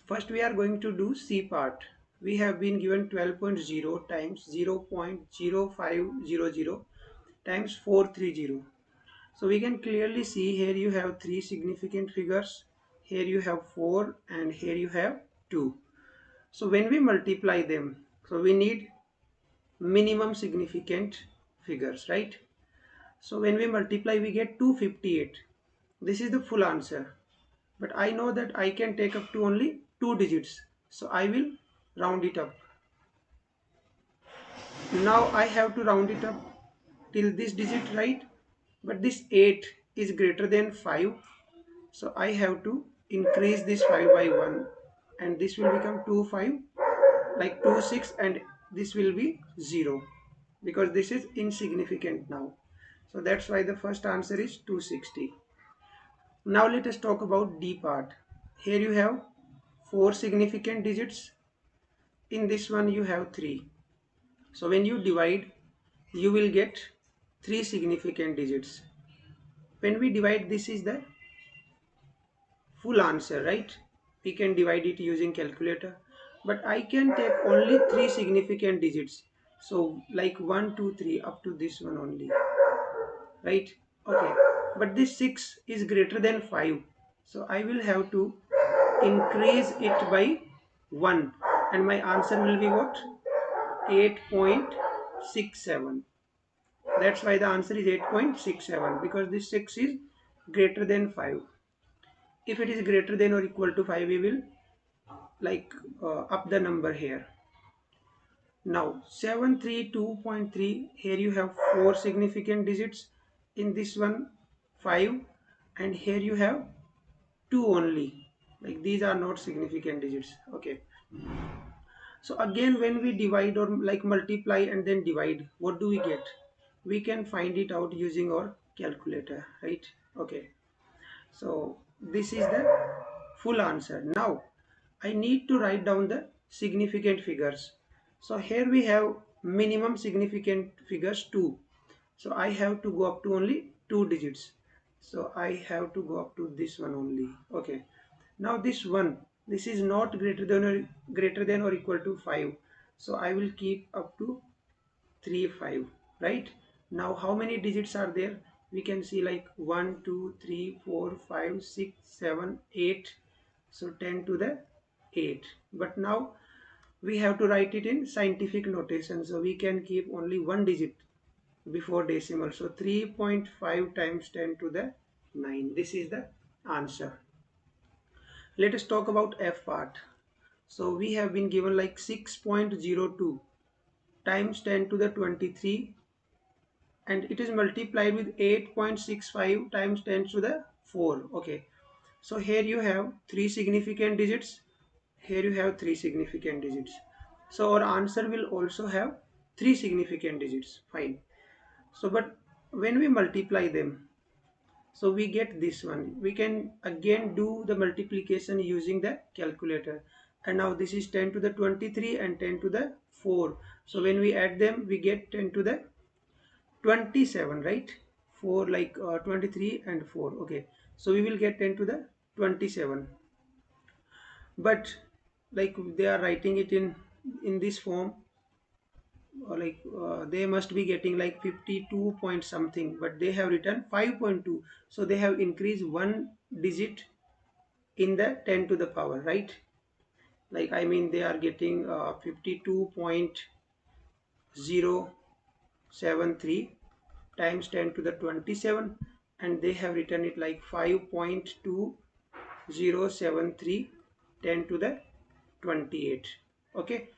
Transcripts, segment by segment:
First we are going to do C part. We have been given 12.0 times 0.0500 times 430. So we can clearly see here you have three significant figures, here you have 4, and here you have 2. So when we multiply them, so we need minimum significant figures, right? So when we multiply we get 258. This is the full answer. But I know that I can take up to only 2 digits. So I will round it up. Now I have to round it up till this digit, right? But this 8 is greater than 5. So I have to increase this 5 by 1. And this will become 2 5, like 2 6, and this will be 0. Because this is insignificant now. So that's why the first answer is 260. Now let us talk about D part. Here you have 4 significant digits. In this one you have 3. So when you divide, you will get 3 significant digits. When we divide, this is the full answer, right? We can divide it using calculator. But I can take only 3 significant digits. So like 1, 2, 3 up to this one only. Right? Okay. But this 6 is greater than 5. So I will have to increase it by 1. And my answer will be what? 8.67. That's why the answer is 8.67, because this 6 is greater than 5. If it is greater than or equal to 5, we will like up the number here. Now 732.3, here you have 4 significant digits. In this one 5, and here you have 2 only. Like these are not significant digits. Okay. So again, when we divide or like multiply and then divide, what do we get? We can find it out using our calculator, right? Okay. So this is the full answer. Now I need to write down the significant figures. So here we have minimum significant figures 2. So I have to go up to only 2 digits. So I have to go up to this one only. Okay. Now this one, this is not greater than or equal to 5. So I will keep up to 3 5, right? Now how many digits are there? We can see like 1 2 3 4 5 6 7 8. So 10 to the 8. But now we have to write it in scientific notation, so we can keep only one digit before decimal. So 3.5 times 10 to the 9. This is the answer. Let us talk about F part. So we have been given like 6.02 times 10 to the 23, and it is multiplied with 8.65 times 10 to the 4. Okay. So here you have 3 significant digits. Here you have 3 significant digits. So our answer will also have 3 significant digits. Fine. So but when we multiply them, so we get this one. We can again do the multiplication using the calculator. And now this is 10 to the 23 and 10 to the 4. So when we add them, we get 10 to the 27, right? 4 like 23 and 4. Okay. So we will get 10 to the 27. But like they are writing it in this form, or like they must be getting like 52 point something, but they have written 5.2. So they have increased one digit in the 10 to the power, right? Like I mean they are getting 52.073 times 10 to the 27, and they have written it like 5.2073 10 to the 28. Okay.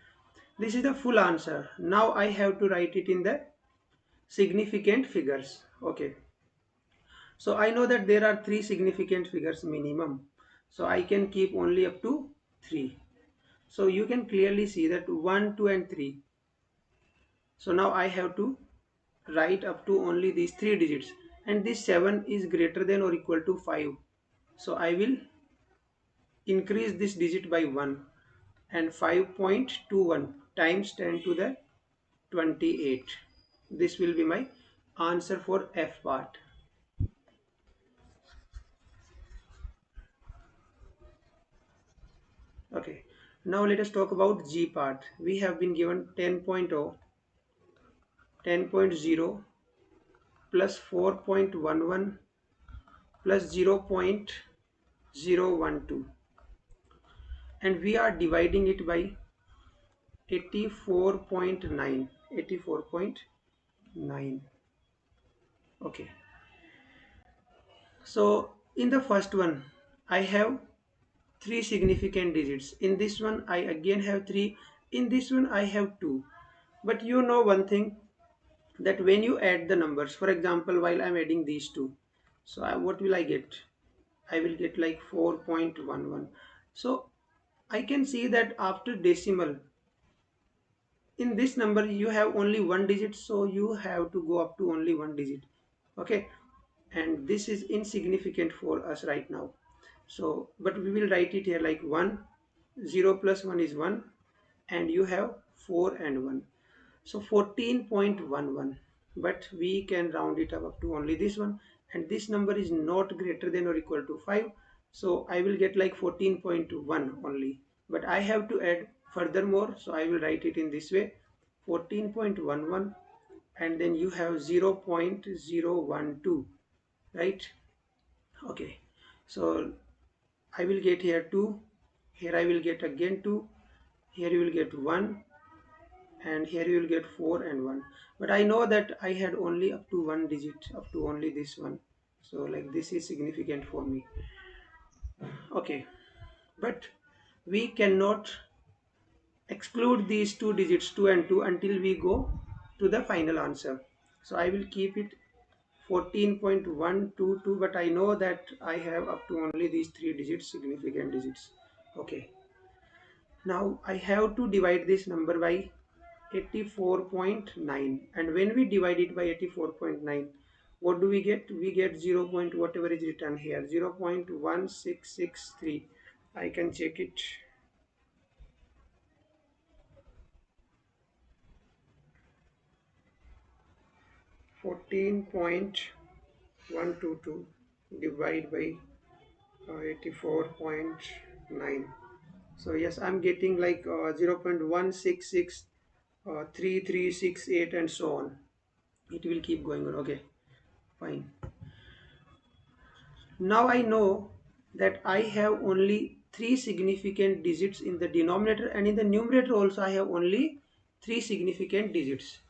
This is the full answer. Now I have to write it in the significant figures. Okay. So I know that there are 3 significant figures minimum. So I can keep only up to 3. So you can clearly see that 1, 2 and 3. So now I have to write up to only these 3 digits. And this 7 is greater than or equal to 5. So I will increase this digit by 1. And 5.21 times 10 to the 28. This will be my answer for F part. Okay. Okay. Now let us talk about G part. We have been given 10.0, 10.0 plus 4.11 plus 0.012, and we are dividing it by 84.9. 84.9. Okay. So in the first one, I have three significant digits. In this one, I again have three. In this one, I have two. But you know one thing, that when you add the numbers, for example, while I'm adding these two, so what will I get? I will get like 4.11. So I can see that after decimal, in this number you have only one digit, so you have to go up to only one digit. Okay, and this is insignificant for us right now. So but we will write it here like 1, 0 plus 1 is 1, and you have 4 and 1. So 14.11, but we can round it up to only this one, and this number is not greater than or equal to 5. So I will get like 14.1 only, but I have to add furthermore, so I will write it in this way: 14.11, and then you have 0.012, right? Okay, so I will get here 2, here I will get again 2, here you will get 1, and here you will get 4 and 1. But I know that I had only up to one digit, up to only this one, so like this is significant for me. Okay, but we cannot exclude these two digits 2 and 2 until we go to the final answer. So I will keep it 14.122, but I know that I have up to only these three digits, significant digits. Okay, now I have to divide this number by 84.9, and when we divide it by 84.9, what do we get? We get 0. Whatever is written here, 0.1663. I can check it. 14.122 divided by 84.9. So yes, I'm getting like 0.166 3368 and so on. It will keep going on. Okay, fine. Now I know that I have only three significant digits in the denominator, and in the numerator also I have only three significant digits.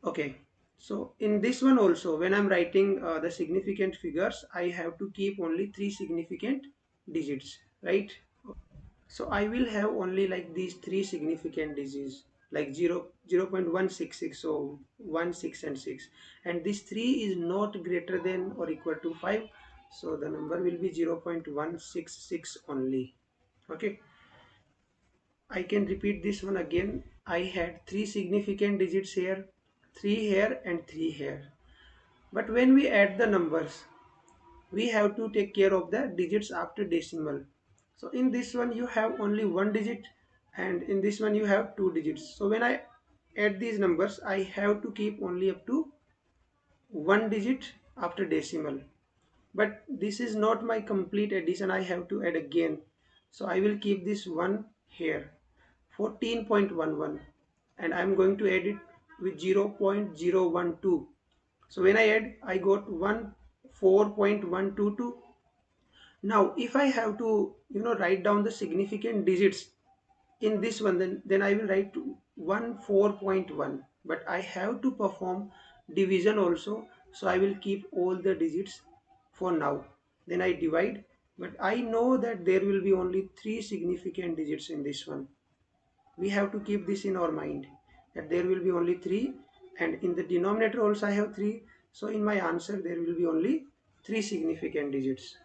Okay, so in this one also, when I'm writing the significant figures, I have to keep only three significant digits, right? So I will have only like these three significant digits, like 0.166, so 1, 6 and 6, and this 3 is not greater than or equal to 5, so the number will be 0.166 only. Okay, I can repeat this one again. I had three significant digits here, 3 here and 3 here, but when we add the numbers, we have to take care of the digits after decimal. So in this one you have only one digit, and in this one you have two digits. So when I add these numbers, I have to keep only up to one digit after decimal. But this is not my complete addition, I have to add again. So I will keep this one here, 14.11, and I'm going to add it with 0.012. So when I add, I got 4.122. Now if I have to write down the significant digits in this one, then I will write 4.1, but I have to perform division also, so I will keep all the digits for now. Then I divide, but I know that there will be only three significant digits in this one. We have to keep this in our mind, that there will be only three, and in the denominator also I have three, so in my answer there will be only three significant digits.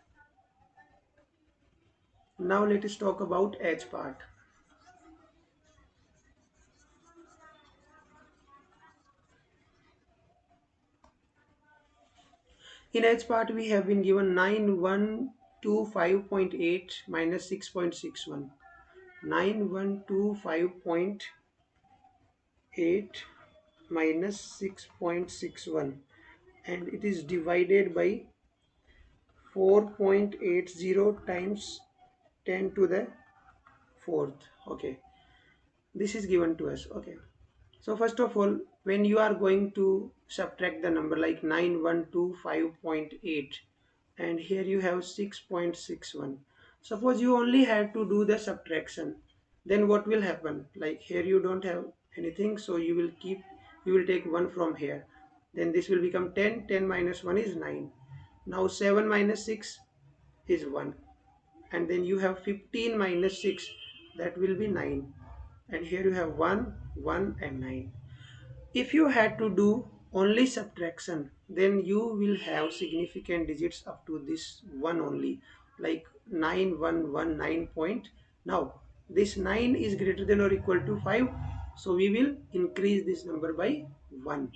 Now let us talk about H part. In H part we have been given 9125.8 minus 6.61. 9125.8 minus 6.61, and it is divided by 4.80 times 10 to the fourth. Okay, this is given to us. Okay, so first of all, when you are going to subtract the number like 9125.8, and here you have 6.61. Suppose you only had to do the subtraction, then what will happen? Like here you don't have anything, so you will take 1 from here. Then this will become 10. 10 minus 1 is 9. Now 7 minus 6 is 1. And then you have 15 minus 6, that will be 9. And here you have 1, 1 and 9. If you had to do only subtraction, then you will have significant digits up to this one only, like 9119 point. Now, this 9 is greater than or equal to 5, so we will increase this number by 1.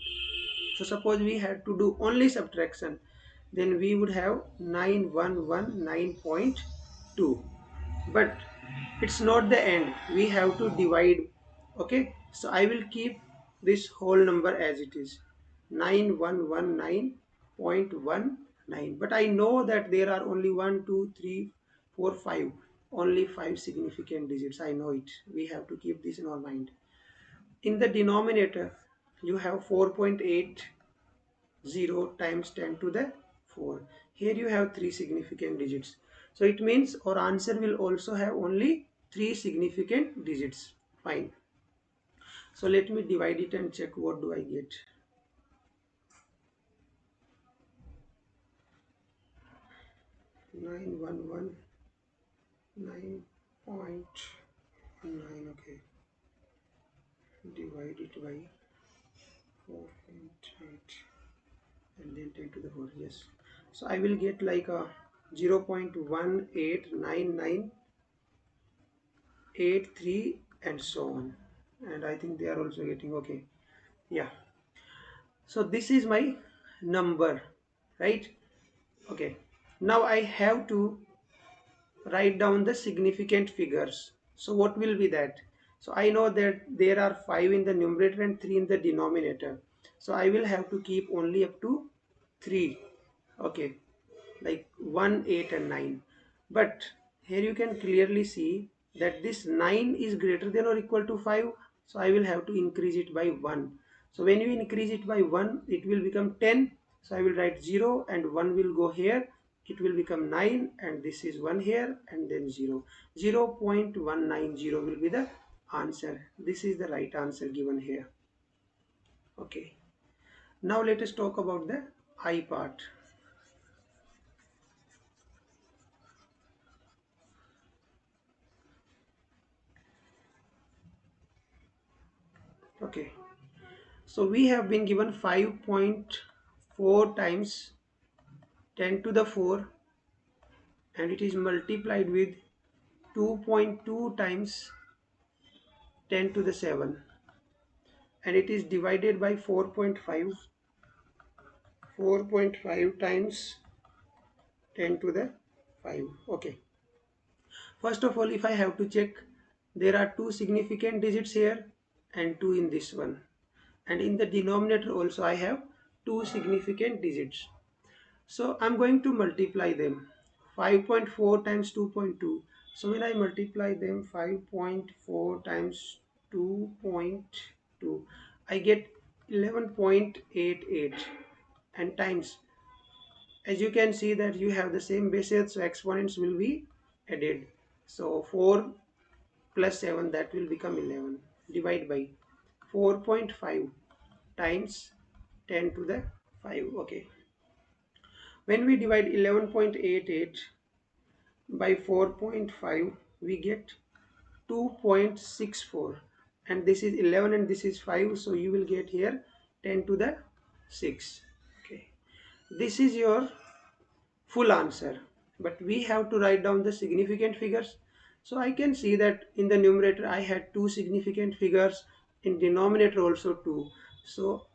So suppose we had to do only subtraction, then we would have 9119.2. But it's not the end, we have to divide. Okay, so I will keep this whole number as it is, 9119.19. But I know that there are only 1 2 3 4 5, only 5 significant digits. I know it, we have to keep this in our mind. In the denominator you have 4.80 times 10 to the 4. Here you have 3 significant digits. So it means our answer will also have only 3 significant digits. Fine. So let me divide it and check what do I get. 9119.9. Okay. Divide it by 4.8 and then 10 to the 4. Yes. So I will get like a 0.189983 and so on. And I think they are also getting okay. Yeah. So this is my number, right? Okay. Now I have to write down the significant figures. So what will be that? So I know that there are 5 in the numerator and 3 in the denominator. So I will have to keep only up to 3. Okay, like 1 8 and 9. But here you can clearly see that this 9 is greater than or equal to 5, so I will have to increase it by 1. So when you increase it by 1, it will become 10. So I will write 0 and 1 will go here, it will become 9, and this is 1 here and then 0. 0.190 will be the answer. This is the right answer given here. Okay, now let us talk about the I part. Okay, so we have been given 5.4 times 10 to the 4, and it is multiplied with 2.2 times 10 to the 7, and it is divided by 4.5 times 10 to the 5. Okay, first of all, if I have to check, there are 2 significant digits here and 2 in this one, and in the denominator also I have 2 significant digits. So I'm going to multiply them. 5.4 times 2.2. So when I multiply them, 5.4 times 2.2, I get 11.88, and times, as you can see that you have the same bases, so exponents will be added. So 4 plus 7, that will become 11. Divide by 4.5 times 10 to the 5. Okay. When we divide 11.88 by 4.5, we get 2.64, and this is 11 and this is 5, so you will get here 10 to the 6. Okay, this is your full answer, but we have to write down the significant figures. So I can see that in the numerator I had 2 significant figures, in denominator also 2, so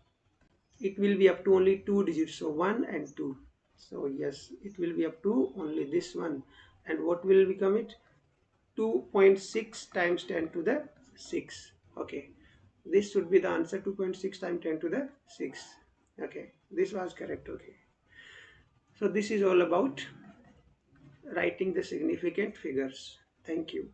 it will be up to only 2 digits, so 1 and 2. So yes, it will be up to only this one. And what will become it? 2.6 times 10 to the 6. Okay, this should be the answer, 2.6 times 10 to the 6. Okay, this was correct. Okay, so this is all about writing the significant figures. Thank you.